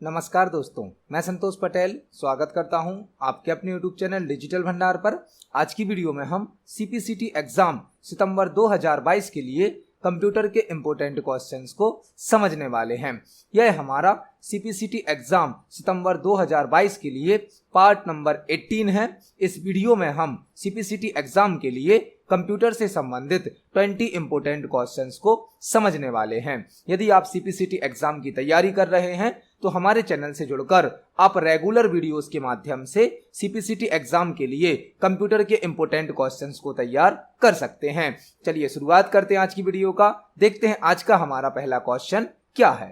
नमस्कार दोस्तों, मैं संतोष पटेल स्वागत करता हूं आपके अपने YouTube चैनल डिजिटल भंडार पर। आज की वीडियो में हम CPCT एग्जाम सितंबर 2022 के लिए कंप्यूटर के इम्पोर्टेंट क्वेश्चंस को समझने वाले हैं। यह हमारा CPCT एग्जाम सितंबर 2022 के लिए पार्ट नंबर 18 है। इस वीडियो में हम CPCT एग्जाम के लिए कंप्यूटर से संबंधित 20 इम्पोर्टेंट क्वेश्चंस को समझने वाले हैं। यदि आप CPCT एग्जाम की तैयारी कर रहे हैं तो हमारे चैनल से जुड़कर आप रेगुलर वीडियोस के माध्यम से CPCT एग्जाम के लिए कंप्यूटर के इम्पोर्टेंट क्वेश्चंस को तैयार कर सकते हैं। चलिए शुरुआत करते हैं आज की वीडियो का। देखते हैं आज का हमारा पहला क्वेश्चन क्या है।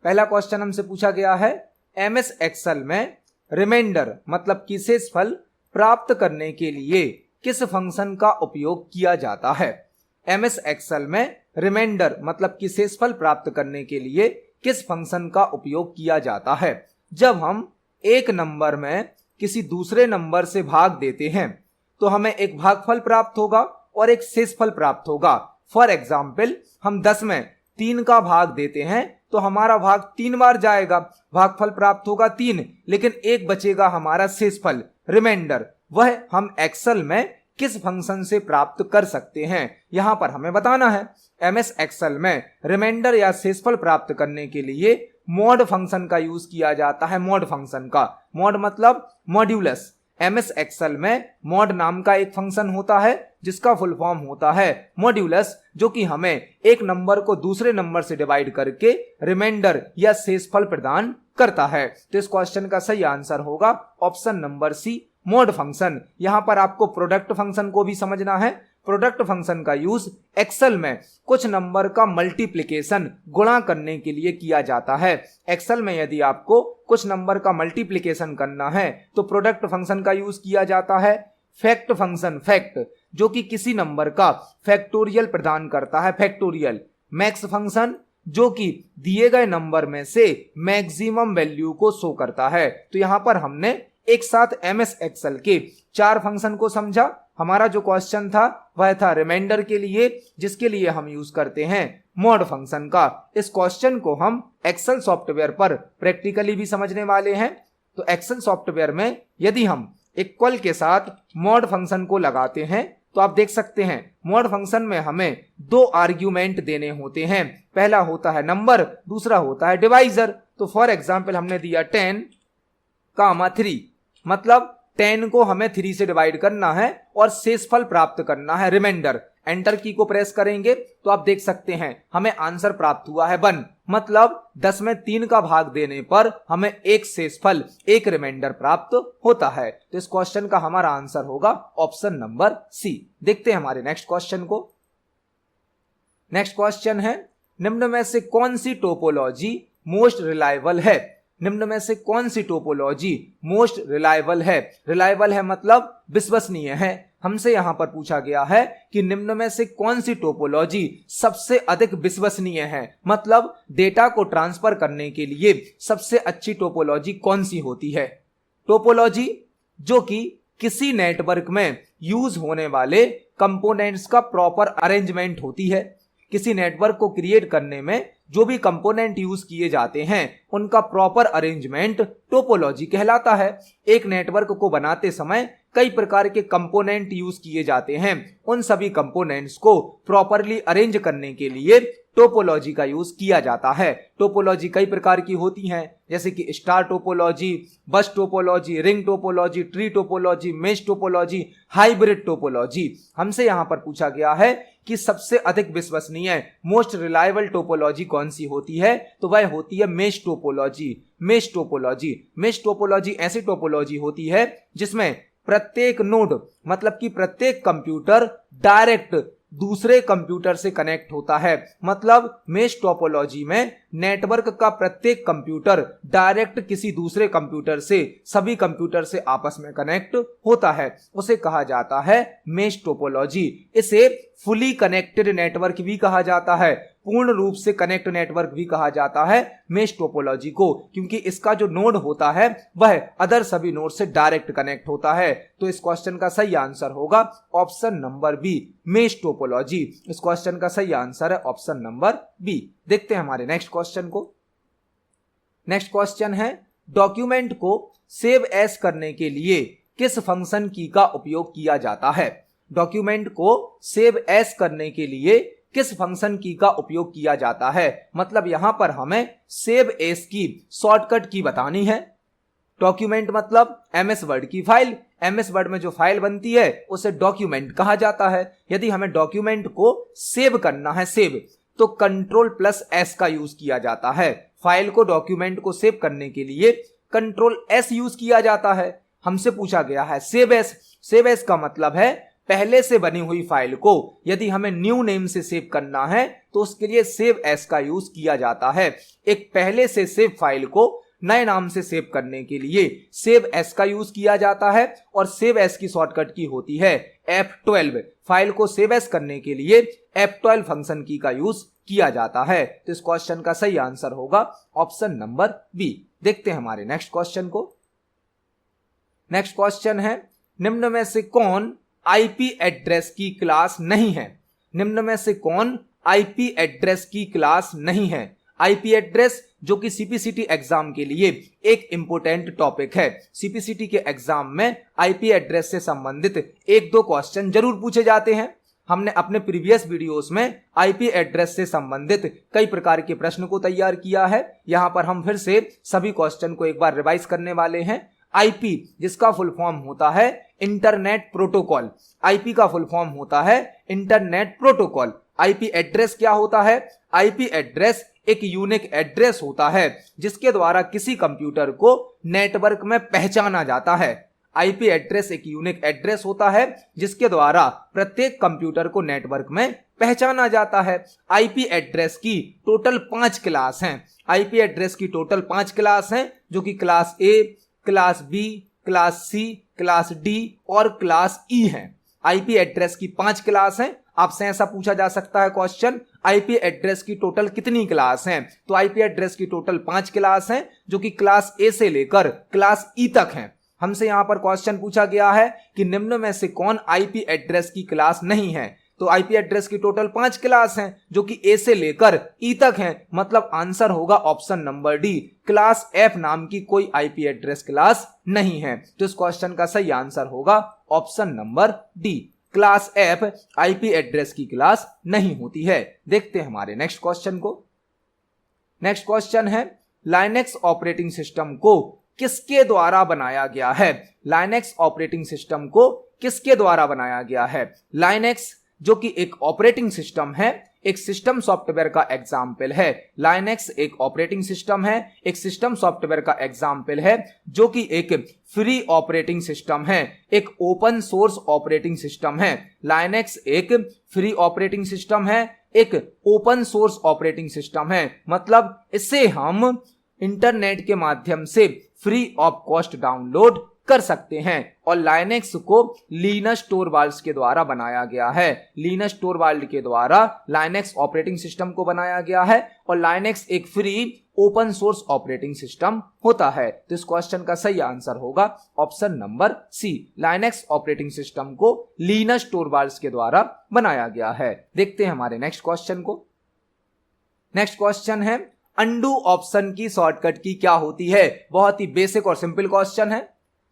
पहला क्वेश्चन हमसे पूछा गया है, MS एक्सेल में रिमाइंडर मतलब कि शेषफल प्राप्त करने के लिए किस फंक्शन का उपयोग किया जाता है। MS एक्सेल में रिमाइंडर मतलब कि शेषफल प्राप्त करने के लिए किस फंक्शन का उपयोग किया जाता है। जब हम एक नंबर में किसी दूसरे नंबर से भाग देते हैं तो हमें एक भागफल प्राप्त होगा और एक शेषफल प्राप्त होगा। फॉर एग्जाम्पल, हम 10 में 3 का भाग देते हैं तो हमारा भाग 3 बार जाएगा, भागफल प्राप्त होगा 3, लेकिन एक बचेगा हमारा शेषफल रिमाइंडर। वह हम एक्सेल में किस फंक्शन से प्राप्त कर सकते हैं, यहां पर हमें बताना है। MS एक्सेल में रिमाइंडर या शेषफल प्राप्त करने के लिए मॉड फंक्शन का यूज किया जाता है। मॉड फंक्शन का मॉड मतलब मॉड्यूलस। MS एक्सेल में मॉड नाम का एक फंक्शन होता है जिसका फुल फॉर्म होता है मॉड्यूलस, जो कि हमें एक नंबर को दूसरे नंबर से डिवाइड करके रिमाइंडर या शेषफल प्रदान करता है। तो इस क्वेश्चन का सही आंसर होगा option number C, mod function. यहां पर आपको प्रोडक्ट फंक्शन को भी समझना है। प्रोडक्ट फंक्शन का यूज एक्सेल में कुछ नंबर का मल्टीप्लिकेशन गुणा करने के लिए किया जाता है। एक्सेल में यदि आपको कुछ नंबर का मल्टीप्लिकेशन करना है तो प्रोडक्ट फंक्शन का यूज किया जाता है। फैक्ट फंक्शन, फैक्ट जो कि किसी नंबर का फैक्टोरियल प्रदान करता है, फैक्टोरियल। मैक्स फंक्शन जो कि दिए गए नंबर में से मैक्सिमम वैल्यू को शो करता है। तो यहां पर हमने एक साथ MS एक्सेल के 4 फंक्शन को समझा। हमारा जो क्वेश्चन था वह था रिमाइंडर के लिए, जिसके लिए हम यूज करते हैं मॉड फंक्शन का। इस क्वेश्चन को हम एक्सेल सॉफ्टवेयर पर प्रैक्टिकली भी समझने वाले हैं। तो एक्सेल सॉफ्टवेयर में यदि हम इक्वल के साथ मॉड फंक्शन को लगाते हैं तो आप देख सकते हैं मॉड फंक्शन में हमें 2 आर्ग्यूमेंट देने होते हैं। पहला होता है नंबर, दूसरा होता है डिवाइजर। तो फॉर एग्जाम्पल हमने दिया 10,3, मतलब 10 को हमें 3 से डिवाइड करना है और शेषफल प्राप्त करना है रिमाइंडर। एंटर की को प्रेस करेंगे तो आप देख सकते हैं हमें आंसर प्राप्त हुआ है 1, मतलब 10 में 3 का भाग देने पर हमें एक शेषफल, एक रिमाइंडर प्राप्त होता है। तो इस क्वेश्चन का हमारा आंसर होगा ऑप्शन नंबर सी। देखते हैं हमारे नेक्स्ट क्वेश्चन को। नेक्स्ट क्वेश्चन है, निम्न में से कौन सी टोपोलॉजी मोस्ट रिलायबल है। निम्न में से कौन सी टोपोलॉजी मोस्ट रिलायबल है। रिलायबल है मतलब विश्वसनीय है। हमसे यहां पर पूछा गया है कि निम्न में से कौन सी टोपोलॉजी सबसे अधिक विश्वसनीय है, मतलब डेटा को ट्रांसफर करने के लिए सबसे अच्छी टोपोलॉजी कौन सी होती है। टोपोलॉजी जो कि किसी नेटवर्क में यूज होने वाले कंपोनेंट्स का प्रॉपर अरेंजमेंट होती है। किसी नेटवर्क को क्रिएट करने में जो भी कंपोनेंट यूज किए जाते हैं उनका प्रॉपर अरेंजमेंट टोपोलॉजी कहलाता है। एक नेटवर्क को बनाते समय कई प्रकार के कंपोनेंट यूज किए जाते हैं। उन सभी कंपोनेंट्स को प्रॉपरली अरेंज करने के लिए टोपोलॉजी का यूज किया जाता है। टोपोलॉजी कई प्रकार की होती हैं, जैसे कि स्टार टोपोलॉजी, बस topology, ring topology, tree topology, mesh topology, hybrid topology. हमसे यहां पर पूछा गया है कि सबसे अधिक विश्वसनीय मोस्ट रिलायबल टोपोलॉजी कौन सी होती है, तो वह होती है mesh topology. Mesh topology, mesh topology ऐसी टोपोलॉजी होती है जिसमें प्रत्येक नोड मतलब कि प्रत्येक कंप्यूटर डायरेक्ट दूसरे कंप्यूटर से कनेक्ट होता है। मतलब मेश टोपोलॉजी में नेटवर्क का प्रत्येक कंप्यूटर डायरेक्ट किसी दूसरे कंप्यूटर से, सभी कंप्यूटर से आपस में कनेक्ट होता है, उसे कहा जाता है मेश टोपोलॉजी। इसे फुली कनेक्टेड नेटवर्क भी कहा जाता है, पूर्ण रूप से कनेक्ट नेटवर्क भी कहा जाता है मेश टोपोलॉजी को, क्योंकि इसका जो नोड होता है वह अदर सभी नोड से डायरेक्ट कनेक्ट होता है। तो इस क्वेश्चन का सही आंसर होगा option number B, mesh topology. इस क्वेश्चन का सही आंसर है ऑप्शन नंबर बी। देखते हैं हमारे नेक्स्ट क्वेश्चन को। नेक्स्ट क्वेश्चन है, डॉक्यूमेंट को सेव एज करने के लिए किस फंक्शन की का उपयोग किया जाता है? डॉक्यूमेंट को सेव एज करने के लिए किस फंक्शन की का उपयोग किया जाता है? मतलब यहां पर हमें सेव एज की शॉर्टकट की बतानी है। डॉक्यूमेंट मतलब एमएस वर्ड की फाइल, एमएस वर्ड में जो फाइल बनती है उसे डॉक्यूमेंट कहा जाता है। यदि हमें डॉक्यूमेंट को सेव करना है, सेव, तो कंट्रोल प्लस एस का यूज किया जाता है। फाइल को, डॉक्यूमेंट को सेव करने के लिए कंट्रोल एस यूज किया जाता है। हमसे पूछा गया है सेव एस। सेव एस का मतलब है पहले से बनी हुई फाइल को यदि हमें न्यू नेम से सेव करना है तो उसके लिए सेव एस का यूज किया जाता है। एक पहले से सेव फाइल को नए नाम से सेव करने के लिए सेव एस का यूज किया जाता है और सेव एस की शॉर्टकट की होती है F12। फाइल को सेव एस करने के लिए F12 फंक्शन की का यूज किया जाता है। तो इस क्वेश्चन का सही आंसर होगा ऑप्शन नंबर बी। देखते हैं हमारे नेक्स्ट क्वेश्चन को। नेक्स्ट क्वेश्चन है, निम्न में से कौन आईपी एड्रेस की क्लास नहीं है? निम्न में से कौन आईपी एड्रेस की क्लास नहीं है? आईपी एड्रेस जो कि सीपीसीटी एग्जाम के लिए एक इंपोर्टेंट टॉपिक है। सीपीसीटी के एग्जाम में आईपी एड्रेस से संबंधित एक दो क्वेश्चन जरूर पूछे जाते हैं। हमने अपने प्रीवियस वीडियोस में आईपी एड्रेस से संबंधित कई प्रकार के प्रश्न को तैयार किया है। यहां पर हम फिर से सभी क्वेश्चन को एक बार रिवाइज करने वाले हैं। आईपी जिसका फुल फॉर्म होता है इंटरनेट प्रोटोकॉल, आईपी का फुल फॉर्म होता है इंटरनेट प्रोटोकॉल। आईपी एड्रेस क्या होता है? आईपी एड्रेस एक यूनिक एड्रेस होता है जिसके द्वारा किसी कंप्यूटर को नेटवर्क में पहचाना जाता है। आईपी एड्रेस एक यूनिक एड्रेस होता है जिसके द्वारा प्रत्येक कंप्यूटर को नेटवर्क में पहचाना जाता है। आईपी एड्रेस की टोटल 5 क्लास हैं। आईपी एड्रेस की टोटल 5 क्लास हैं जो कि class A, class B, class C, class D और क्लास ई हैं। आईपी एड्रेस की 5 क्लास हैं। आपसे ऐसा पूछा जा सकता है क्वेश्चन, आईपी एड्रेस की टोटल कितनी क्लास हैं? तो आईपी एड्रेस की टोटल 5 क्लास हैं जो कि क्लास ए से लेकर क्लास ई तक हैं। हमसे यहां पर क्वेश्चन पूछा गया है कि निम्न में से कौन आईपी एड्रेस की क्लास नहीं है? तो आईपी एड्रेस की टोटल 5 क्लास हैं जो कि ए से लेकर ई तक हैं। मतलब आंसर होगा option number D, class F नाम की कोई आईपी एड्रेस क्लास नहीं है। तो इस क्वेश्चन का सही आंसर होगा option number D, class F IP address की क्लास नहीं होती है। देखते हैं हमारे नेक्स्ट क्वेश्चन को। नेक्स्ट क्वेश्चन है, लाइनेक्स ऑपरेटिंग सिस्टम को किसके द्वारा बनाया गया है? लाइनेक्स ऑपरेटिंग सिस्टम को किसके द्वारा बनाया गया है? लाइनेक्स जो कि एक ऑपरेटिंग सिस्टम है, एक सिस्टम सॉफ्टवेयर का एग्जाम्पल है। लाइनेक्स एक ऑपरेटिंग सिस्टम है, एक सिस्टम सॉफ्टवेयर का एग्जाम्पल है जो कि एक फ्री ऑपरेटिंग सिस्टम है, एक ओपन सोर्स ऑपरेटिंग सिस्टम है। लाइनेक्स एक फ्री ऑपरेटिंग सिस्टम है, एक ओपन सोर्स ऑपरेटिंग सिस्टम है। मतलब इसे हम इंटरनेट के माध्यम से फ्री ऑफ कॉस्ट डाउनलोड कर सकते हैं। और लाइनेक्स को लिनस टोरवाल्ड्स के द्वारा बनाया गया है। लिनस टोरवाल्ड के द्वारा लाइनेक्स ऑपरेटिंग सिस्टम को बनाया गया है और लाइनेक्स एक free open source operating system होता है। तो इस क्वेश्चन का सही आंसर होगा option number C, Linux operating system को लिनस टोरवाल्ड्स के द्वारा बनाया गया है। देखते हैं हमारे नेक्स्ट क्वेश्चन को। नेक्स्ट क्वेश्चन है, अंडू ऑप्शन की शॉर्टकट की क्या होती है? बहुत ही बेसिक और सिंपल क्वेश्चन है।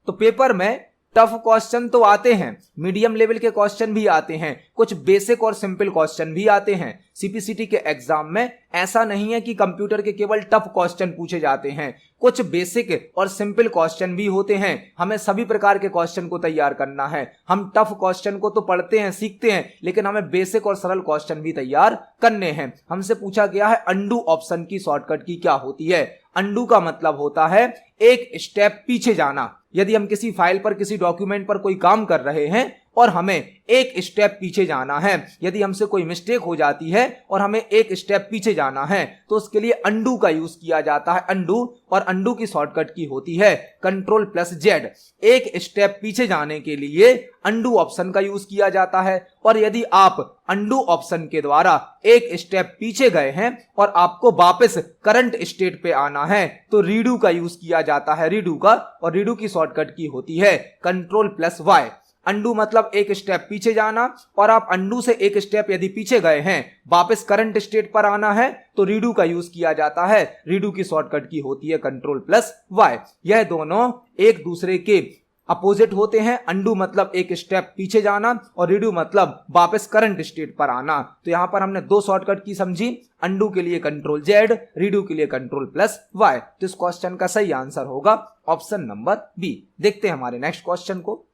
तो पेपर में टफ क्वेश्चन तो आते हैं, मीडियम लेवल के क्वेश्चन भी आते हैं, कुछ बेसिक और सिंपल क्वेश्चन भी आते हैं। सीपीसीटी के एग्जाम में ऐसा नहीं है कि कंप्यूटर के केवल टफ क्वेश्चन पूछे जाते हैं, कुछ बेसिक और सिंपल क्वेश्चन भी होते हैं। हमें सभी प्रकार के क्वेश्चन को तैयार करना है। हम टफ क्वेश्चन को तो पढ़ते हैं, सीखते हैं, लेकिन हमें बेसिक और सरल क्वेश्चन भी तैयार करने हैं। हमसे पूछा गया है अंडू ऑप्शन की शॉर्टकट की क्या होती है? अंडू का मतलब होता है एक स्टेप पीछे जाना। यदि हम किसी फाइल पर, किसी डॉक्यूमेंट पर कोई काम कर रहे हैं और हमें एक स्टेप पीछे जाना है, यदि हमसे कोई मिस्टेक हो जाती है और हमें एक स्टेप पीछे जाना है तो उसके लिए अंडू का यूज किया जाता है। अंडू, और अंडू की शॉर्टकट की होती है कंट्रोल प्लस जेड। एक स्टेप पीछे जाने के लिए अंडू ऑप्शन का यूज किया जाता है। और यदि आप अंडू ऑप्शन के द्वारा एक स्टेप पीछे गए हैं और आपको वापस करंट स्टेट पे आना है तो रीडू का यूज किया जाता है, रीडू का। और रीडू की शॉर्टकट की होती है कंट्रोल प्लस वाई। अंडू मतलब एक स्टेप पीछे जाना, और आप अंडू से एक स्टेप यदि पीछे गए हैं, वापस करंट स्टेट पर आना है, तो रीडू का यूज किया जाता है। रीडू की शॉर्टकट की होती है Ctrl+Y। यह दोनों एक दूसरे के अपोजिट होते हैं। अंडू मतलब एक स्टेप पीछे जाना और रीडू मतलब वापस करंट स्टेट पर आना। तो यहां पर हमने दो शॉर्टकट की समझी, अंडू के लिए Ctrl+Z, रीडू के लिए Ctrl+Y। तो इस क्वेश्चन का सही आंसर होगा ऑप्शन नंबर बी। देखते हैं हमारे नेक्स्ट क्वेश्चन को।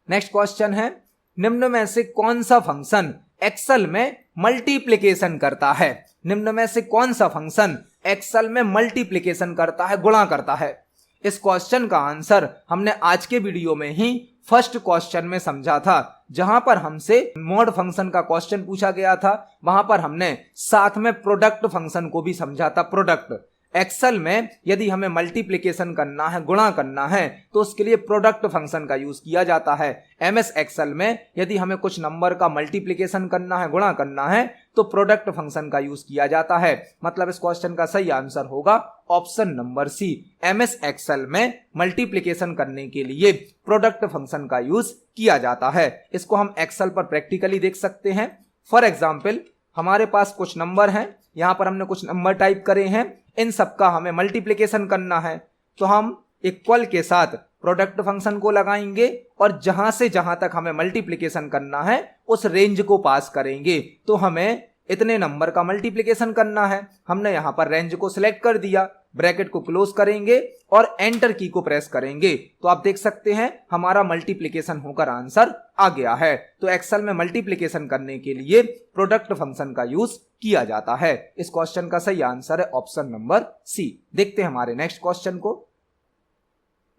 नेक्स्ट क्वेश्चन है, निम्न में से कौन सा फंक्शन एक्सेल में मल्टीप्लिकेशन करता है? निम्न में से कौन सा फंक्शन एक्सेल में मल्टीप्लिकेशन करता है, गुणा करता है? इस क्वेश्चन का आंसर हमने आज के वीडियो में ही फर्स्ट क्वेश्चन में समझा था, जहां पर हमसे मोड फंक्शन का क्वेश्चन पूछा गया था। वहां पर हमने साथ में प्रोडक्ट फंक्शन को भी समझा था। प्रोडक्ट एक्सेल में यदि हमें मल्टीप्लिकेशन करना है, गुणा करना है, तो उसके लिए प्रोडक्ट फंक्शन का यूज किया जाता है। एमएस एक्सेल में यदि हमें कुछ नंबर का मल्टीप्लिकेशन करना है, गुणा करना है, तो प्रोडक्ट फंक्शन का यूज किया जाता है। मतलब इस क्वेश्चन का सही आंसर होगा option number C. MS Excel में मल्टीप्लिकेशन करने के लिए प्रोडक्ट फंक्शन का यूज किया जाता है। इसको हम एक्सेल पर प्रैक्टिकली देख सकते हैं। फॉर एग्जाम्पल, हमारे पास कुछ नंबर हैं, यहां पर हमने कुछ नंबर टाइप करे हैं, इन सबका हमें मल्टीप्लिकेशन करना है, तो हम इक्वल के साथ प्रोडक्ट फंक्शन को लगाएंगे और जहां से जहां तक हमें मल्टीप्लिकेशन करना है उस रेंज को पास करेंगे। तो हमें इतने नंबर का मल्टीप्लिकेशन करना है, हमने यहां पर रेंज को सिलेक्ट कर दिया, ब्रैकेट को क्लोज करेंगे और एंटर की को प्रेस करेंगे, तो आप देख सकते हैं हमारा मल्टीप्लिकेशन होकर आंसर आ गया है। तो एक्सेल में मल्टीप्लिकेशन करने के लिए प्रोडक्ट फंक्शन का यूज किया जाता है। इस क्वेश्चन का सही आंसर है ऑप्शन नंबर सी। देखते हैं हमारे नेक्स्ट क्वेश्चन को।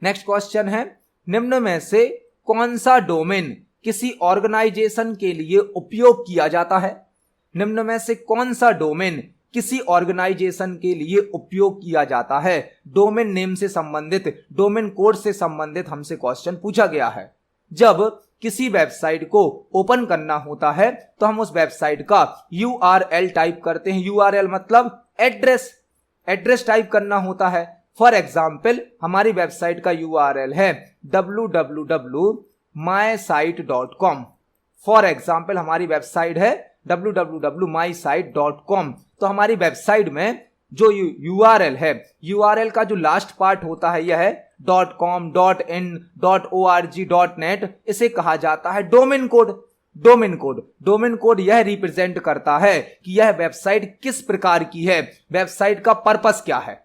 नेक्स्ट क्वेश्चन है, निम्न में से कौन सा डोमेन किसी ऑर्गेनाइजेशन के लिए उपयोग किया जाता है? निम्न में से कौन सा डोमेन किसी ऑर्गेनाइजेशन के लिए उपयोग किया जाता है? डोमेन नेम से संबंधित, डोमेन कोड से संबंधित हमसे क्वेश्चन पूछा गया है। जब किसी वेबसाइट को ओपन करना होता है तो हम उस वेबसाइट का URL टाइप करते हैं। URL मतलब एड्रेस, एड्रेस टाइप करना होता है। फॉर एग्जाम्पल, हमारी वेबसाइट का URL है www.mysite.com। फॉर एग्जाम्पल, हमारी वेबसाइट है www.mysite.com। तो हमारी वेबसाइट में जो URL है, URL का जो लास्ट पार्ट होता है यह है .com, .in, .org, .net, इसे कहा जाता है domain code. Domain code, domain code यह रिप्रेजेंट करता है कि यह वेबसाइट किस प्रकार की है, वेबसाइट का पर्पस क्या है।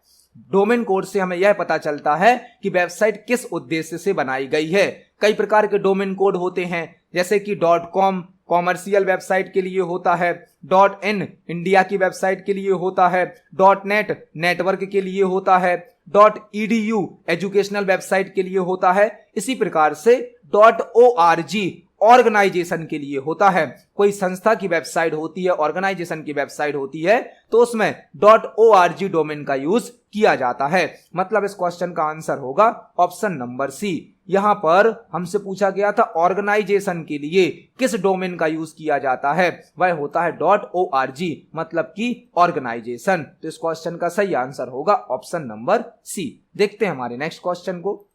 डोमेन कोड से हमें यह पता चलता है कि वेबसाइट किस उद्देश्य से बनाई गई है। कई प्रकार के डोमेन कोड होते हैं, जैसे कि .com कॉमर्शियल वेबसाइट के लिए होता है, .in इंडिया की वेबसाइट के लिए होता है, .net नेटवर्क के लिए होता है, .edu एजुकेशनल वेबसाइट के लिए होता है। इसी प्रकार से .org ऑर्गेनाइजेशन के लिए होता है। कोई संस्था की वेबसाइट होती है, ऑर्गेनाइजेशन की वेबसाइट होती है, तो उसमें .org डोमेन का यूज किया जाता है। मतलब इस क्वेश्चन का आंसर होगा ऑप्शन नंबर सी। यहां पर हमसे पूछा गया था ऑर्गेनाइजेशन के लिए किस डोमेन का यूज किया जाता है, वह होता है .org मतलब कि ऑर्गेनाइजेशन। तो इस क्वेश्चन का सही आंसर होगा ऑप्शन नंबर सी। देखते हैं हमारे नेक्स्ट क्वेश्चन को।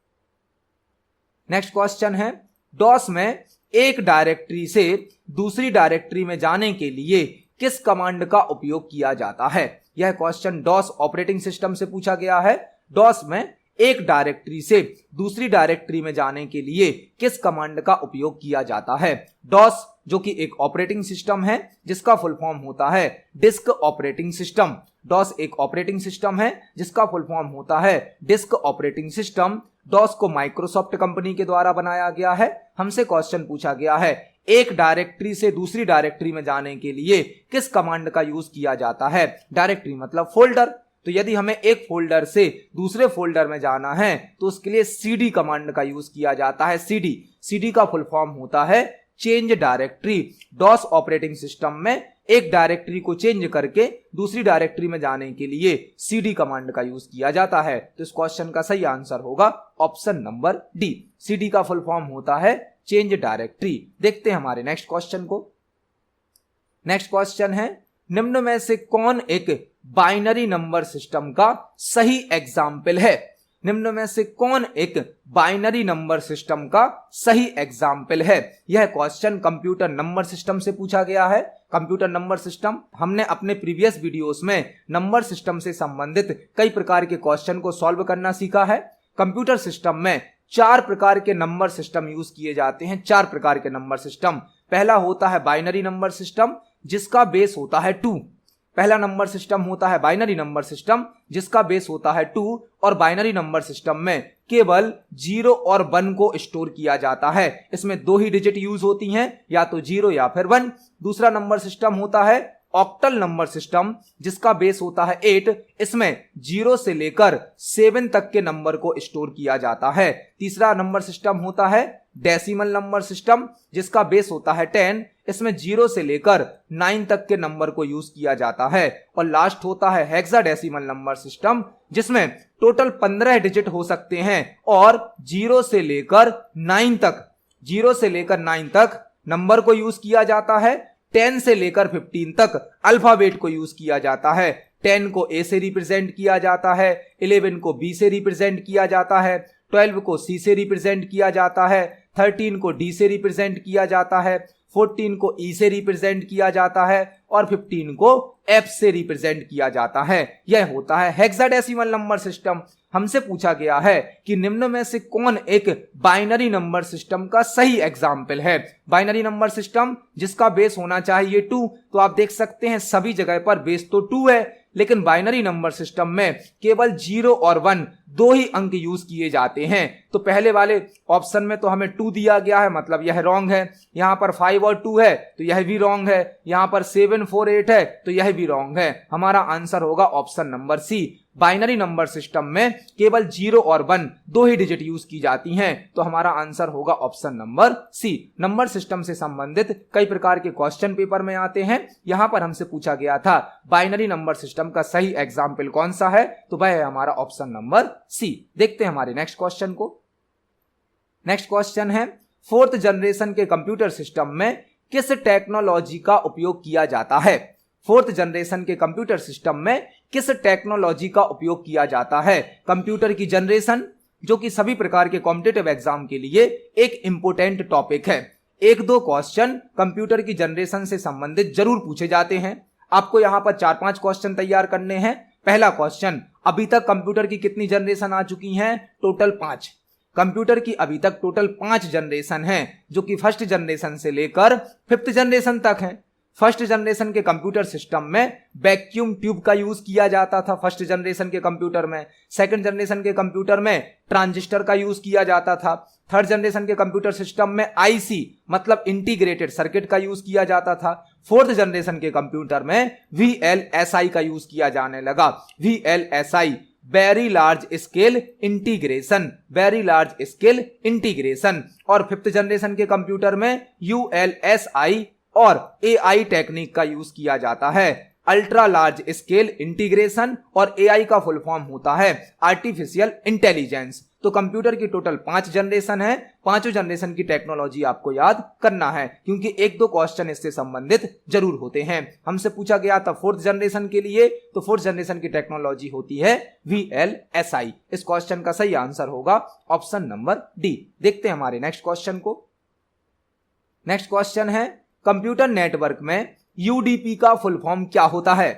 नेक्स्ट क्वेश्चन है, डॉस में एक डायरेक्टरी से दूसरी डायरेक्टरी में जाने के लिए किस कमांड का उपयोग किया जाता है? यह क्वेश्चन डॉस ऑपरेटिंग सिस्टम से पूछा गया है। डॉस में एक डायरेक्टरी से दूसरी डायरेक्टरी में जाने के लिए किस कमांड का उपयोग किया जाता है? डॉस जो कि एक ऑपरेटिंग सिस्टम है जिसका फुल फॉर्म होता है डिस्क ऑपरेटिंग सिस्टम। डॉस एक ऑपरेटिंग सिस्टम है जिसका फुल फॉर्म होता है डिस्क ऑपरेटिंग सिस्टम। डॉस को माइक्रोसॉफ्ट कंपनी के द्वारा बनाया गया है। हमसे क्वेश्चन पूछा गया है, एक डायरेक्टरी से दूसरी डायरेक्टरी में जाने के लिए किस कमांड का यूज किया जाता है? डायरेक्टरी मतलब फोल्डर। तो यदि हमें एक फोल्डर से दूसरे फोल्डर में जाना है तो उसके लिए CD कमांड का यूज किया जाता है। CD का फुल फॉर्म होता है change directory. DOS operating system में एक डायरेक्टरी को चेंज करके दूसरी डायरेक्टरी में जाने के लिए CD कमांड का यूज किया जाता है। तो इस क्वेश्चन का सही आंसर होगा ऑप्शन नंबर डी। CD का फुल फॉर्म होता है चेंज डायरेक्टरी। देखते हैं हमारे नेक्स्ट क्वेश्चन को। नेक्स्ट क्वेश्चन है, निम्न में से कौन एक बाइनरी नंबर सिस्टम का सही एग्जाम्पल है? निम्न में से कौन एक बाइनरी नंबर सिस्टम का सही एग्जाम्पल है? यह क्वेश्चन कंप्यूटर नंबर सिस्टम से पूछा गया है। कंप्यूटर नंबर सिस्टम, हमने अपने प्रीवियस वीडियोस में नंबर सिस्टम से संबंधित कई प्रकार के क्वेश्चन को सॉल्व करना सीखा है। कंप्यूटर सिस्टम में 4 प्रकार के नंबर सिस्टम यूज किए जाते हैं। 4 प्रकार के नंबर सिस्टम। पहला होता है बाइनरी नंबर सिस्टम जिसका बेस होता है 2। पहला नंबर सिस्टम होता है बाइनरी नंबर सिस्टम जिसका बेस होता है 2 और बाइनरी नंबर सिस्टम में केवल 0 और 1 को स्टोर किया जाता है। इसमें 2 ही डिजिट यूज होती हैं, या तो 0 या फिर 1। दूसरा नंबर सिस्टम होता है ऑक्टल नंबर सिस्टम जिसका बेस होता है 8। इसमें 0 से लेकर 7 तक के नंबर को स्टोर किया जाता है। तीसरा नंबर सिस्टम होता है डेसिमल नंबर सिस्टम जिसका बेस होता है 10। इसमें 0 से लेकर 9 तक के नंबर को यूज किया जाता है। और लास्ट होता है हेक्साडेसिमल नंबर सिस्टम जिसमें टोटल 15 डिजिट हो सकते हैं और 0 से लेकर 9 तक नंबर को यूज किया जाता है। 10 से लेकर 15 तक अल्फाबेट को यूज किया जाता है। 10 को ए से रिप्रेजेंट किया जाता है, 11 को बी से रिप्रेजेंट किया जाता है, 12 को सी से रिप्रेजेंट किया जाता है, 13 को डी से रिप्रेजेंट किया जाता है, 14 को ई से रिप्रेजेंट किया जाता है और 15 को एफ से रिप्रेजेंट किया जाता है। यह होता है हेक्साडेसिमल नंबर सिस्टम। हमसे पूछा गया है कि निम्न में से कौन एक बाइनरी नंबर सिस्टम का सही एग्जाम्पल है? बाइनरी नंबर सिस्टम जिसका बेस होना चाहिए 2, तो आप देख सकते हैं सभी जगह पर बेस तो 2 है, लेकिन बाइनरी नंबर सिस्टम में केवल 0 और 1 2 ही अंक यूज किए जाते हैं। तो पहले वाले ऑप्शन में तो हमें 2 दिया गया है, मतलब यह रॉन्ग है। यहां पर 5 और 2 है तो यह भी रॉन्ग है। यहां पर 7 4 8 है तो यह भी रॉन्ग है। हमारा आंसर होगा option number C. Binary number system में केवल 0 और 1 2 ही डिजिट यूज की जाती हैं, तो हमारा आंसर होगा option number C. Number system से संबंधित कई प्रकार के क्वेश्चन पेपर में आते हैं। यहां पर हमसे पूछा गया था बाइनरी नंबर सिस्टम का सही एग्जाम्पल कौन सा है, तो वह है हमारा ऑप्शन नंबर सी। देखते हैं हमारे नेक्स्ट क्वेश्चन को। नेक्स्ट क्वेश्चन है 4th जनरेशन के कंप्यूटर सिस्टम में किस टेक्नोलॉजी का उपयोग किया जाता है? 4th जनरेशन के कंप्यूटर सिस्टम में किस टेक्नोलॉजी का उपयोग किया जाता है? कंप्यूटर की जनरेशन, जो कि सभी प्रकार के कॉम्पिटिटिव एग्जाम के लिए एक इंपोर्टेंट टॉपिक है। 1-2 क्वेश्चन कंप्यूटर की जनरेशन से संबंधित जरूर पूछे जाते हैं। आपको यहां पर 4-5 क्वेश्चन तैयार करने हैं। पहला क्वेश्चन, अभी तक कंप्यूटर की कितनी जनरेशन आ चुकी हैं? टोटल 5। कंप्यूटर की अभी तक टोटल 5 जनरेशन हैं, जो कि फर्स्ट जनरेशन से लेकर 5th जनरेशन तक हैं। फर्स्ट जनरेशन के कंप्यूटर सिस्टम में वैक्यूम ट्यूब का यूज किया जाता था फर्स्ट जनरेशन के कंप्यूटर में। सेकंड जनरेशन के कंप्यूटर में ट्रांजिस्टर का यूज किया जाता था। थर्ड जनरेशन के कंप्यूटर सिस्टम में आईसी मतलब इंटीग्रेटेड सर्किट का यूज किया जाता था। फोर्थ जनरेशन के कंप्यूटर में वीएलएसआई का यूज किया जाने लगा। VLSI very large scale integration, very large scale integration. और फिफ्थ जनरेशन के कंप्यूटर में यूएलएसआई और एआई टेक्निक का यूज किया जाता है, अल्ट्रा लार्ज स्केल इंटीग्रेशन। और एआई का फुल फॉर्म होता है आर्टिफिशियल इंटेलिजेंस। तो कंप्यूटर की टोटल 5 जनरेशन है। पांचों जनरेशन की टेक्नोलॉजी आपको याद करना है, क्योंकि 1-2 क्वेश्चन इससे संबंधित जरूर होते हैं। हमसे पूछा गया था फोर्थ जनरेशन के लिए, तो फोर्थ जनरेशन की टेक्नोलॉजी होती है वीएलएसआई। इस क्वेश्चन का सही आंसर होगा ऑप्शन नंबर डी। देखते हैं हमारे नेक्स्ट क्वेश्चन को। नेक्स्ट क्वेश्चन है कंप्यूटर नेटवर्क में यूडीपी का फुल फॉर्म क्या होता है?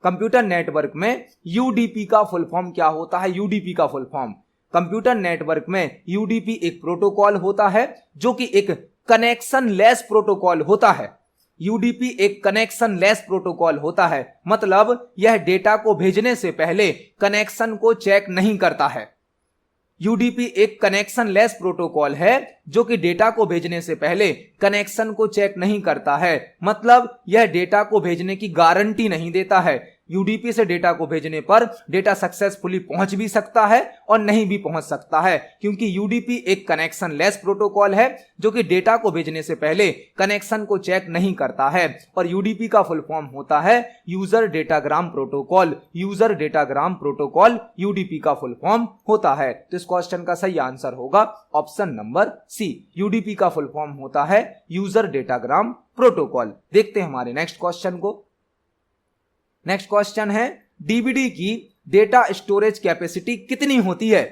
कंप्यूटर नेटवर्क में यूडीपी का फुल फॉर्म क्या होता है? यूडीपी का फुल फॉर्म, कंप्यूटर नेटवर्क में यूडीपी एक प्रोटोकॉल होता है जो कि एक कनेक्शन लेस प्रोटोकॉल होता है। यूडीपी एक कनेक्शन लेस प्रोटोकॉल होता है, मतलब यह डेटा को भेजने से पहले कनेक्शन को चेक नहीं करता है। यूडीपी एक कनेक्शन लेस प्रोटोकॉल है जो कि डेटा को भेजने से पहले कनेक्शन को चेक नहीं करता है, मतलब यह डेटा को भेजने की गारंटी नहीं देता है। यूडीपी से डेटा को भेजने पर डेटा सक्सेसफुली पहुंच भी सकता है और नहीं भी पहुंच सकता है, क्योंकि यूडीपी एक कनेक्शन लेस प्रोटोकॉल है जो कि डेटा को भेजने से पहले कनेक्शन को चेक नहीं करता है। और यूडीपी का फुल फॉर्म होता है user datagram protocol. User datagram protocol UDP का फुल फॉर्म होता है। तो इस क्वेश्चन का सही आंसर होगा ऑप्शन नंबर सी। यूडीपी का फुल फॉर्म होता है यूजर डेटाग्राम प्रोटोकॉल। देखते हैं हमारे नेक्स्ट क्वेश्चन को। नेक्स्ट क्वेश्चन है डीवीडी की डेटा स्टोरेज कैपेसिटी कितनी होती है?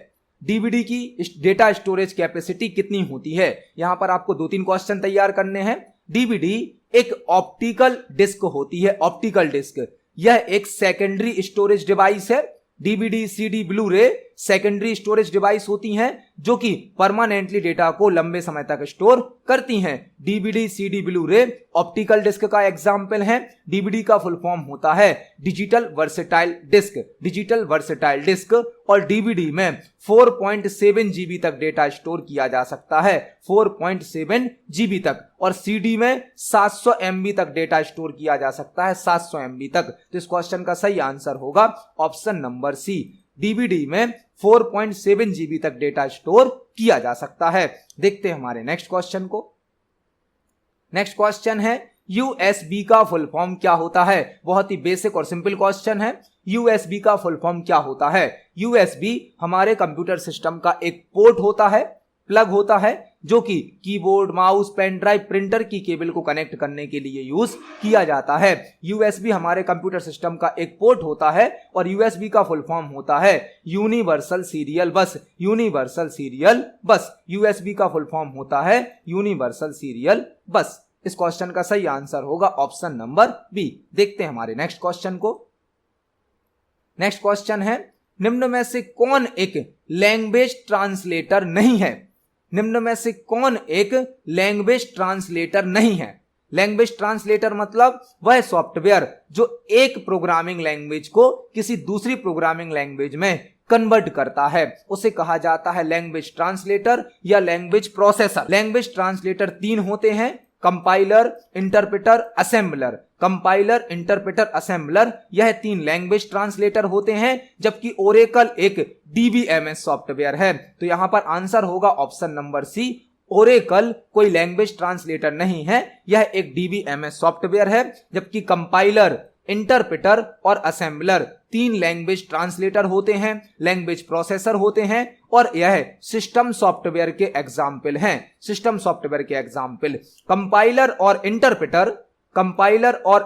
डीवीडी की डेटा स्टोरेज कैपेसिटी कितनी होती है। यहां पर आपको 2-3 क्वेश्चन तैयार करने हैं। डीवीडी एक ऑप्टिकल डिस्क होती है, ऑप्टिकल डिस्क। यह एक सेकेंडरी स्टोरेज डिवाइस है। DVD, CD, Blu ray secondary storage device होती हैं जो कि परमानेंटली डेटा को लंबे समय तक स्टोर करती हैं। DVD, CD, Blu ray optical disk का एग्जाम्पल है। डीवीडी का फुल फॉर्म होता है digital versatile disk, digital versatile disk. और डीवीडी में 4.7 जीबी तक डेटा स्टोर किया जा सकता है, 4.7 जीबी तक। और सीडी में 700 MB तक डेटा स्टोर किया जा सकता है, 700 MB तक। तो इस क्वेश्चन का सही आंसर होगा ऑप्शन नंबर सी। डीवीडी में 4.7 जीबी तक डेटा स्टोर किया जा सकता है। देखते हैं हमारे नेक्स्ट क्वेश्चन को। नेक्स्ट क्वेश्चन है यूएसबी का फुल फॉर्म क्या होता है। बहुत ही बेसिक और सिंपल क्वेश्चन है। यूएसबी का फुल फॉर्म क्या होता है। यूएसबी हमारे कंप्यूटर सिस्टम का एक पोर्ट होता है, प्लग होता है, जो कि keyboard, mouse, pen drive, printer की केबल को कनेक्ट करने के लिए यूज किया जाता है। यूएसबी हमारे कंप्यूटर सिस्टम का एक पोर्ट होता है और यूएसबी का फुल फॉर्म होता है यूनिवर्सल सीरियल बस, यूनिवर्सल सीरियल बस। यूएसबी का फुल फॉर्म होता है यूनिवर्सल सीरियल बस। इस क्वेश्चन का सही आंसर होगा ऑप्शन नंबर बी। देखते हैं हमारे नेक्स्ट क्वेश्चन को। नेक्स्ट क्वेश्चन है निम्न में से कौन एक लैंग्वेज ट्रांसलेटर नहीं है। निम्न में से कौन एक लैंग्वेज ट्रांसलेटर नहीं है। लैंग्वेज ट्रांसलेटर मतलब वह सॉफ्टवेयर जो एक प्रोग्रामिंग लैंग्वेज को किसी दूसरी प्रोग्रामिंग लैंग्वेज में कन्वर्ट करता है, उसे कहा जाता है लैंग्वेज ट्रांसलेटर या लैंग्वेज प्रोसेसर। लैंग्वेज ट्रांसलेटर 3 होते हैं, compiler, interpreter, assembler. Compiler, interpreter, assembler यह 3 लैंग्वेज ट्रांसलेटर होते हैं, जबकि ओरेकल एक डीबीएमएस सॉफ्टवेयर है। तो यहां पर आंसर होगा ऑप्शन नंबर सी। ओरेकल कोई लैंग्वेज ट्रांसलेटर नहीं है, यह एक डीबीएमएस सॉफ्टवेयर है, जबकि कंपाइलर, इंटरप्रेटर और असेंबलर 3 लैंग्वेज ट्रांसलेटर होते हैं, लैंग्वेज प्रोसेसर होते हैं और यह सिस्टम सॉफ्टवेयर के एग्जाम्पल हैं। सिस्टम सॉफ्टवेयर के एग्जाम्पल कंपाइलर और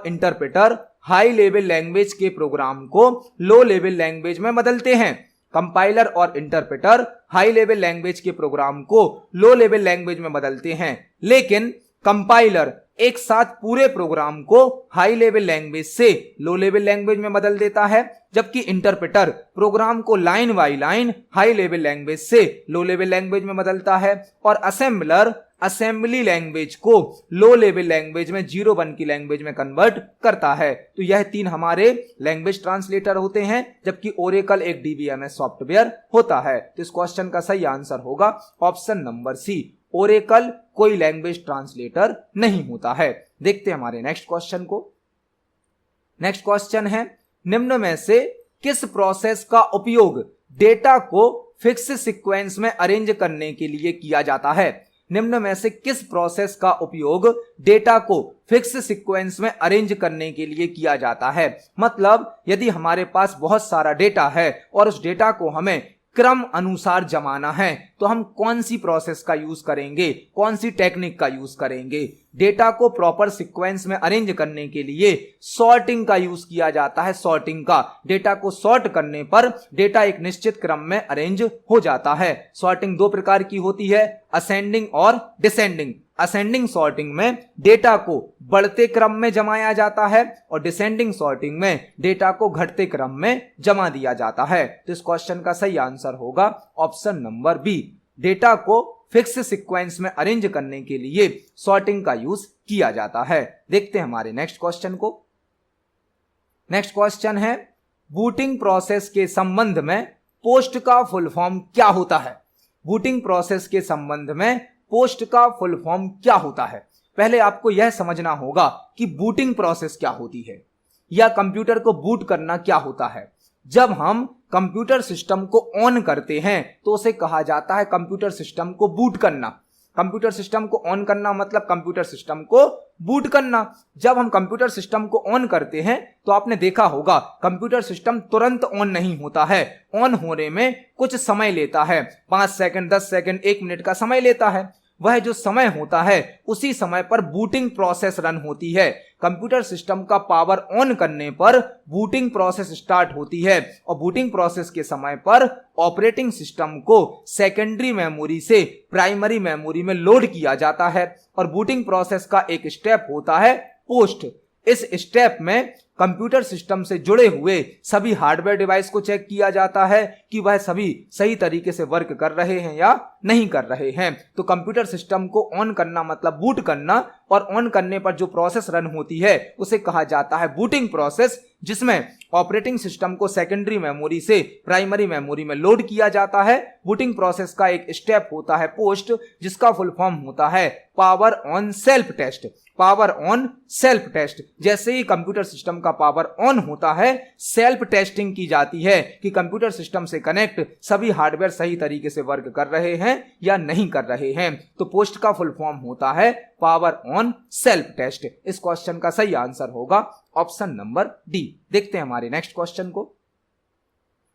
इंटरप्रेटर हाई लेवल लैंग्वेज के प्रोग्राम को लो लेवल लैंग्वेज में बदलते हैं। कंपाइलर और इंटरप्रेटर हाई लेवल लैंग्वेज के प्रोग्राम को लो लेवल लैंग्वेज में बदलते हैं, लेकिन कंपाइलर एक साथ पूरे प्रोग्राम को हाई लेवल लैंग्वेज से लो लेवल लैंग्वेज में बदल देता है, जबकि इंटरप्रेटर प्रोग्राम को line by line high level language से लो लेवल लैंग्वेज में बदलता है। और असेंबलर असेंबली लैंग्वेज को लो लेवल लैंग्वेज में 0-1 की लैंग्वेज में कन्वर्ट करता है। तो यह 3 हमारे लैंग्वेज ट्रांसलेटर होते हैं, जबकि ओरेकल एक डीबीएमएस सॉफ्टवेयर होता है। तो इस क्वेश्चन का सही आंसर होगा ऑप्शन नंबर सी। ओरेकल कोई लैंग्वेज ट्रांसलेटर नहीं होता है। देखते हैं हमारे नेक्स्ट क्वेश्चन को। नेक्स्ट क्वेश्चन है निम्न में से किस प्रोसेस का उपयोग डेटा को फिक्स सीक्वेंस में अरेंज करने के लिए किया जाता है। निम्न में से किस प्रोसेस का उपयोग डेटा को फिक्स सीक्वेंस में अरेंज करने के लिए किया जाता है। मतलब यदि हमारे पास बहुत सारा डेटा है और उस डेटा को हमें क्रम अनुसार जमाना है, तो हम कौन सी प्रोसेस का यूज करेंगे, कौन सी टेक्निक का यूज करेंगे। डेटा को प्रॉपर सीक्वेंस में अरेंज करने के लिए सॉर्टिंग का यूज किया जाता है। सॉर्टिंग का, डेटा को सॉर्ट करने पर डेटा एक निश्चित क्रम में अरेंज हो जाता है। सॉर्टिंग 2 प्रकार की होती है, असेंडिंग और डिसेंडिंग। असेंडिंग सॉर्टिंग में डेटा को बढ़ते क्रम में जमाया जाता है और डिसेंडिंग सॉर्टिंग में डेटा को घटते क्रम में जमा दिया जाता है। तो इस क्वेश्चन का सही आंसर होगा ऑप्शन नंबर बी। डेटा को फिक्स सीक्वेंस में अरेंज करने के लिए सॉर्टिंग का यूज किया जाता है। देखते हैं हमारे नेक्स्ट क्वेश्चन को। नेक्स्ट क्वेश्चन है बूटिंग प्रोसेस के संबंध में पोस्ट का फुल फॉर्म क्या होता है। बूटिंग प्रोसेस के संबंध में पोस्ट का फुल फॉर्म क्या होता है। पहले आपको यह समझना होगा कि बूटिंग प्रोसेस क्या होती है या कंप्यूटर को बूट करना क्या होता है। जब हम कंप्यूटर सिस्टम को ऑन करते हैं तो उसे कहा जाता है कंप्यूटर सिस्टम को बूट करना। कंप्यूटर सिस्टम को ऑन करना मतलब कंप्यूटर सिस्टम को बूट करना। जब हम कंप्यूटर सिस्टम को ऑन करते हैं तो आपने देखा होगा कंप्यूटर सिस्टम तुरंत ऑन नहीं होता है। ऑन होने में कुछ समय लेता है, 5 सेकंड, 10 सेकंड, 1 मिनट का समय लेता है। वह जो समय होता है उसी समय पर बूटिंग प्रोसेस रन होती है। कंप्यूटर सिस्टम का पावर ऑन करने पर बूटिंग प्रोसेस स्टार्ट होती है और बूटिंग प्रोसेस के समय पर ऑपरेटिंग सिस्टम को सेकेंडरी मेमोरी से प्राइमरी मेमोरी में लोड किया जाता है और बूटिंग प्रोसेस का एक स्टेप होता है पोस्ट। इस स्टेप में कंप्यूटर सिस्टम से जुड़े हुए सभी हार्डवेयर डिवाइस को चेक किया जाता है कि वह सभी सही तरीके से वर्क कर रहे हैं या नहीं कर रहे हैं। तो कंप्यूटर सिस्टम को ऑन करना मतलब बूट करना, और ऑन करने पर जो प्रोसेस रन होती है उसे कहा जाता है बूटिंग प्रोसेस, जिसमें ऑपरेटिंग सिस्टम को सेकेंडरी मेमोरी से प्राइमरी मेमोरी में लोड किया जाता है। बूटिंग प्रोसेस का एक स्टेप होता है पोस्ट, जिसका फुल फॉर्म होता है power on self test. Power on self test, जैसे ही कंप्यूटर सिस्टम का पावर ऑन होता है सेल्फ टेस्टिंग की जाती है कि कंप्यूटर सिस्टम से कनेक्ट सभी हार्डवेयर सही तरीके से वर्क कर रहे हैं या नहीं कर रहे हैं। तो पोस्ट का फुल फॉर्म होता है पावर ऑन सेल्फ टेस्ट। इस क्वेश्चन का सही आंसर होगा ऑप्शन नंबर डी। देखते हैं हमारे नेक्स्ट क्वेश्चन को।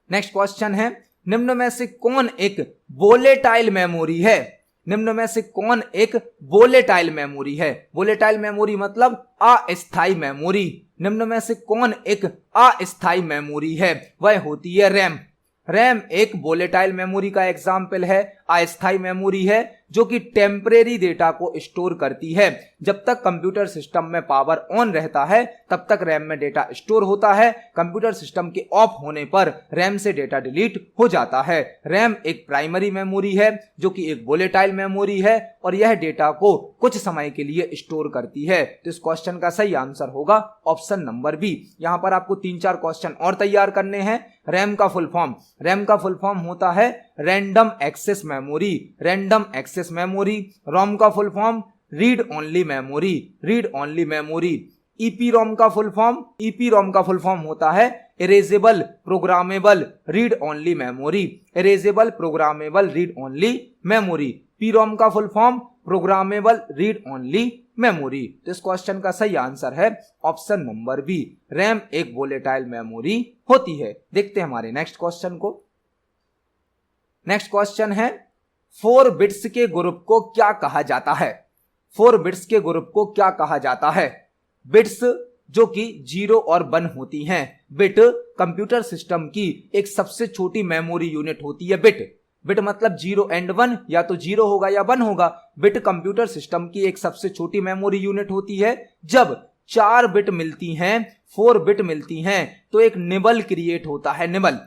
नेक्स्ट क्वेश्चन है, निम्न में से कौन एक वोलेटाइल मेमोरी है? निम्न में से कौन एक वोलेटाइल मेमोरी है? वोलेटाइल मेमोरी मतलब अस्थायी मेमोरी। निम्न में से कौन एक अस्थायी मेमोरी है? वह होती है रैम। रैम एक वोलेटाइल मेमोरी का एग्जाम्पल है, अस्थायी मेमोरी है जो कि टेम्परेरी डेटा को स्टोर करती है। जब तक कंप्यूटर सिस्टम में पावर ऑन रहता है तब तक रैम में डेटा स्टोर होता है। कंप्यूटर सिस्टम के ऑफ होने पर रैम से डेटा डिलीट हो जाता है। रैम एक प्राइमरी मेमोरी है जो कि एक वोलेटाइल मेमोरी है और यह डेटा को कुछ समय के लिए स्टोर करती है। तो इस क्वेश्चन का सही आंसर होगा ऑप्शन नंबर बी। यहां पर आपको 3-4 क्वेश्चन और तैयार करने हैं। रैम का फुल फॉर्म, रैम का फुल फॉर्म होता है random access memory. Random access memory. ROM का full form read only memory. Read only memory. EPROM का फुल फॉर्म, ईपीरोम का फुल फॉर्म होता है erasable programmable read only memory. Erasable programmable read only memory. PROM का full form programmable read only memory. तो इस question का सही answer है ऑप्शन नंबर बी। रैम एक वोलेटाइल मेमोरी होती है। देखते हैं हमारे नेक्स्ट क्वेश्चन को। नेक्स्ट क्वेश्चन है, 4 बिट्स के ग्रुप को क्या कहा जाता है? 4 बिट्स के ग्रुप को क्या कहा जाता है? बिट्स जो कि 0 और 1 होती हैं। बिट कंप्यूटर सिस्टम की एक सबसे छोटी मेमोरी यूनिट होती है। बिट बिट मतलब 0 एंड 1, या तो 0 होगा या 1 होगा। बिट कंप्यूटर सिस्टम की एक सबसे छोटी मेमोरी यूनिट होती है। जब 4 बिट मिलती हैं, 4 बिट मिलती हैं, तो एक निबल क्रिएट होता है। निबल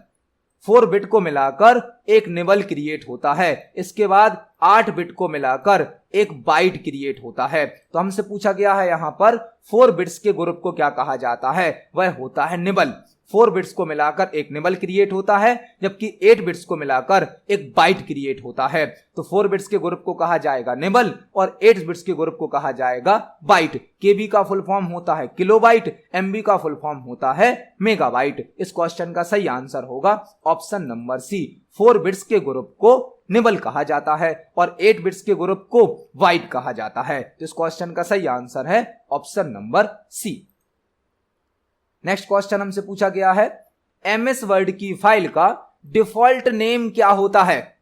4 बिट को मिलाकर एक निबल क्रिएट होता है। इसके बाद 8 बिट को मिलाकर एक बाइट क्रिएट होता है। तो हमसे पूछा गया है यहां पर 4 बिट्स के ग्रुप को क्या कहा जाता है? वह होता है निबल। 4 बिट्स को मिलाकर एक निबल क्रिएट होता है, जबकि 8 बिट्स को मिलाकर एक बाइट क्रिएट होता है। तो 4 बिट्स के ग्रुप को कहा जाएगा निबल और 8 बिट्स के ग्रुप को कहा जाएगा बाइट। केबी का फुल फॉर्म होता है किलोबाइट, एमबी का फुल फॉर्म होता है मेगाबाइट। इस क्वेश्चन का सही आंसर होगा ऑप्शन नंबर सी। 4 बिट्स के ग्रुप को निबल कहा जाता है और 8 बिट्स के ग्रुप को बाइट कहा जाता है। तो इस क्वेश्चन का सही आंसर है option number C. Next question हमसे पूछा गया है, एमएस वर्ड की फाइल का डिफॉल्ट नेम क्या होता है?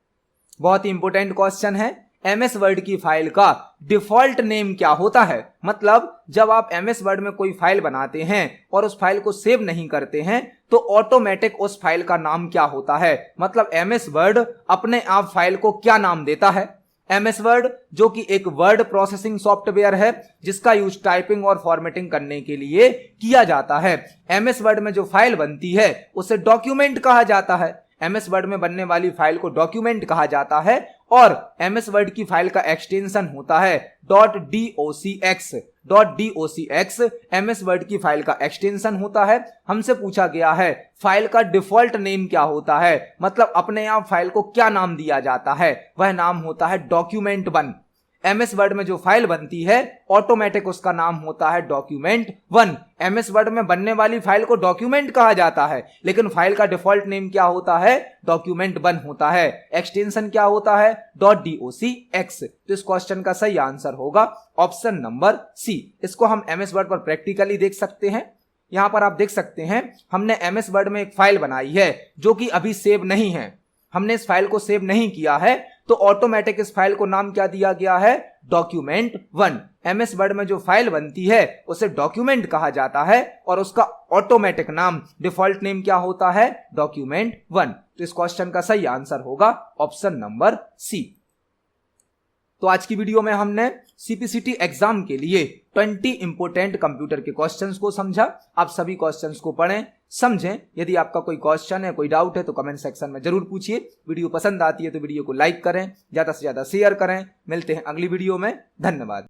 बहुत ही इंपॉर्टेंट क्वेश्चन है। एमएस वर्ड की फाइल का डिफॉल्ट नेम क्या होता है? मतलब जब आप एमएस वर्ड में कोई फाइल बनाते हैं और उस फाइल को सेव नहीं करते हैं तो ऑटोमेटिक उस फाइल का नाम क्या होता है? मतलब एमएस वर्ड अपने आप फाइल को क्या नाम देता है? एमएस वर्ड जो कि एक वर्ड प्रोसेसिंग सॉफ्टवेयर है जिसका यूज टाइपिंग और फॉर्मेटिंग करने के लिए किया जाता है। एमएस वर्ड में जो फाइल बनती है उसे डॉक्यूमेंट कहा जाता है। एमएस वर्ड में बनने वाली फाइल को डॉक्यूमेंट कहा जाता है और एमएस वर्ड की फाइल का एक्सटेंशन होता है .docx। .docx एमएस वर्ड की फाइल का एक्सटेंशन होता है। हमसे पूछा गया है फाइल का डिफॉल्ट नेम क्या होता है? मतलब अपने आप फाइल को क्या नाम दिया जाता है? वह नाम होता है document1। एमएस वर्ड में जो फाइल बनती है ऑटोमेटिक उसका नाम होता है document1। एमएस वर्ड में बनने वाली फाइल को डॉक्यूमेंट कहा जाता है, लेकिन फाइल का डिफॉल्ट नेम क्या होता है? document1 होता है। एक्सटेंशन क्या होता है? .docx। तो इस क्वेश्चन का सही आंसर होगा ऑप्शन नंबर सी। इसको हम एमएस वर्ड पर प्रैक्टिकली देख सकते हैं। यहां पर आप देख सकते हैं हमने एमएस वर्ड में एक फाइल बनाई है जो कि अभी सेव नहीं है। हमने इस फाइल को सेव नहीं किया है तो ऑटोमेटिक इस फाइल को नाम क्या दिया गया है, document1। MS वर्ड में जो फाइल बनती है उसे डॉक्यूमेंट कहा जाता है और उसका ऑटोमेटिक नाम, डिफॉल्ट नेम क्या होता है, document1। तो इस क्वेश्चन का सही आंसर होगा ऑप्शन नंबर सी। तो आज की वीडियो में हमने सीपीसीटी एग्जाम के लिए 20 इंपोर्टेंट कंप्यूटर के क्वेश्चंस को समझा। आप सभी क्वेश्चंस को पढ़ें, समझें। यदि आपका कोई क्वेश्चन है, कोई डाउट है तो कमेंट सेक्शन में जरूर पूछिए। वीडियो पसंद आती है तो वीडियो को लाइक करें, ज्यादा से ज्यादा शेयर करें। मिलते हैं अगली वीडियो में। धन्यवाद।